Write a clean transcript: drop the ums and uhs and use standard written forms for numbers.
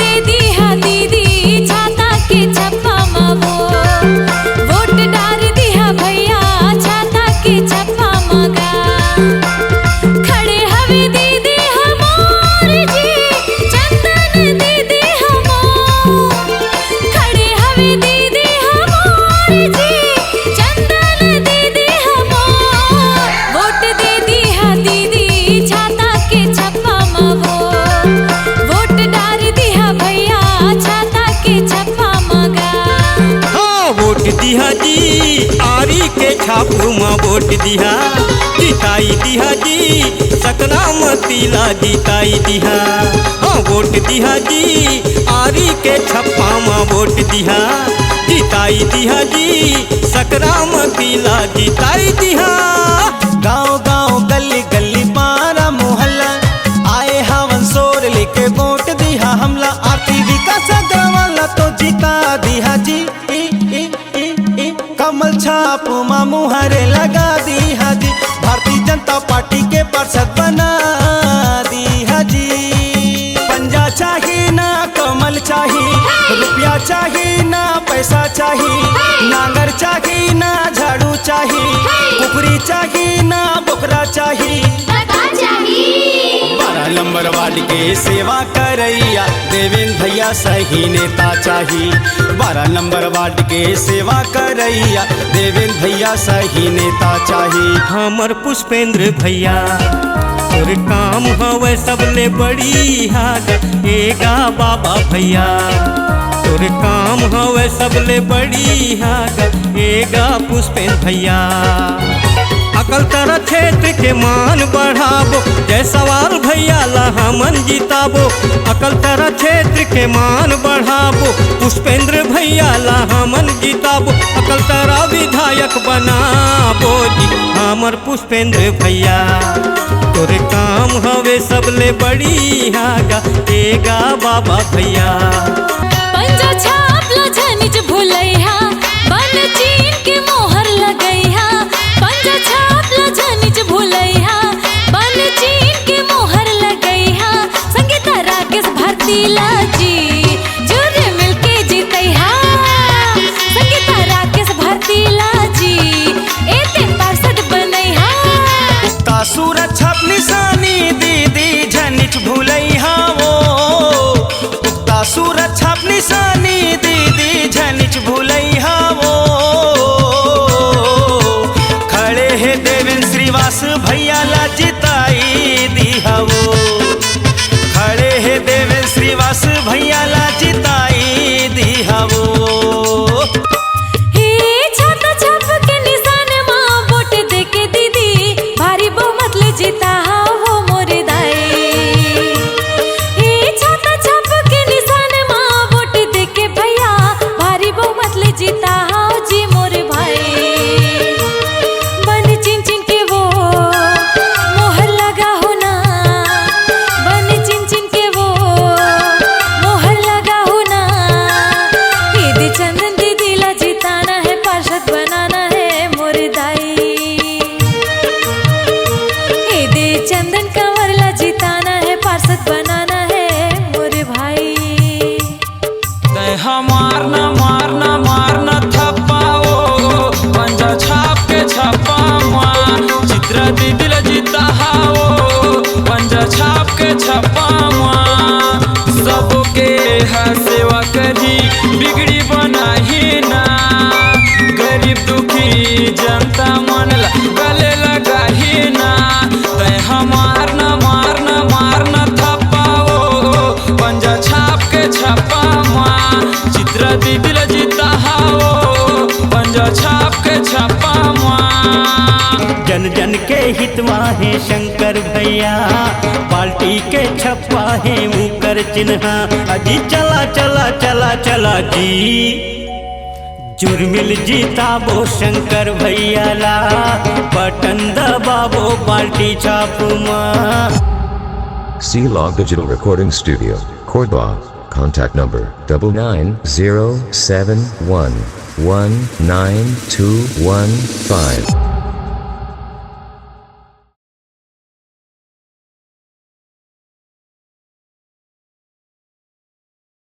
दे दिया दीदी छाता के छप्पा मावो वोट डार दिया भैया छाता के छप्पा मगा खड़े हवे दीदी हमार जी चंदन दीदी हमार खड़े हवे दीदी हमार जी चंदन दीदी हमार वोट दे दिया दीदी छाता के छप्पा मावो वोट डार दिया भैया छाता के छप्पा मगा हाँ वोट दिया जी आरी के छापू माँ वोट दिया जिताई दिया जी सकरामतीला जिताई दिया हाँ वोट दिया जी आरी के छप्पा माँ वोट दिया जिताई दिया जी सकरामतीला जिताई दिया। गाँव गाँव गली गली पारा मोहल्ला आए हवन शोर लेके वोट दिया हमला आर्थिक विकास गवाला तो जीता दिया जी कमल छाप माँ मुहरे लगा दिया जी भारतीय जनता पार्टी के पार्षद बना दिया जी पंजा चाहिए ना कमल चाहिए रुपया चाहिए ना पैसा चाहिए नांगर चाहिए ना झाड़ू चाहिए कुकरी चाहिए ना बोकरा चाहिए 12 नंबर वार्ड के सेवा करैया देवेंद्र भैया सही नेता चाहिए 12 नंबर वार्ड के सेवा करैया देवेंद्र भैया सही नेता चाहिए। हमर पुष्पेंद्र भैया तोर काम हवे सबले बड़ी हाग एगा बाबा भैया तोर काम हवे सबले बड़ी हाग एगा पुष्पेंद्र भैया अकल तरह क्षेत्र के मान बढ़ाबो जय सवाल भैया ला हमन जिताबो अकल तरह क्षेत्र के मान बढ़ाबो पुष्पेंद्र भैया ला हमन जिताबो अकल तरह विधायक बनाबो जी हमर पुष्पेंद्र भैया तोरे काम हवे सबले बड़ी हागा एगा बाबा भैया पंजा छाप ला झनिज भुलैहा बन चीन के मोहर लगैहा पंजा छाप ला झनिज भुलैहा बन चीन के मोहर लगैहा संगीता राकेश भारती लाजी जुरे मिलके जीतैहा संगीता राकेश भारती लाजी एते पार्षद बनैहा उक्ता सूरज छाप निशानी दीदी झनिच भुलैहा वो उक्ता सूरज छाप निशानी दीदी झनिच भुलैहा वो खड़े है देवेंद्र श्रीवास भैया ला जिताई दिया वो खड़े है देवेंद्र श्रीवास भैया ला जिताई दिया वो हे छाता छाप के निशान माँ वोट दे के दीदी भारी बहुमत ले जीता वो मोरे दाई हे छाता छाप के निशान माँ वोट दे के भैया भारी बहुमत ले जीता जी मोरे भाई बन चिन चिन के वो मोहर लगा हो ना बन चिन चिन के वो मोहर लगा हो ना दीदी चंदन दीदी ला जिताना है पार्षद बनाना है मोरे दाई दीदी चंदन कंवर ला जिताना है पार्षद बनाना है मोरे भाई मारना मारना मारना थप्पाओ पंजा छाप के छप्पा माँ चित्र दीदी जीता हाओ पंजा छाप के छप्पा माँ सबके सेवा करी बिगड़ी बनाही ना गरीब दुखी जनता मन गले लगाही ना तय मारना मारना मारना थप्पाओ पंजा छाप के छप्पा माँ चित्र दीदी जीता हाओ पंजा छाप के छप्पा माँ जन जन के हितवा है शंकर भैया पार्टी के छप्पा है मुकर चिन्हा अजी चला चला चला चला जी जुर्मिल जीताबो शंकर भैया ला बटन दबाबो पार्टी छापुमा। C-Log Digital Recording Studio, Cordoba. Contact number 9907119215.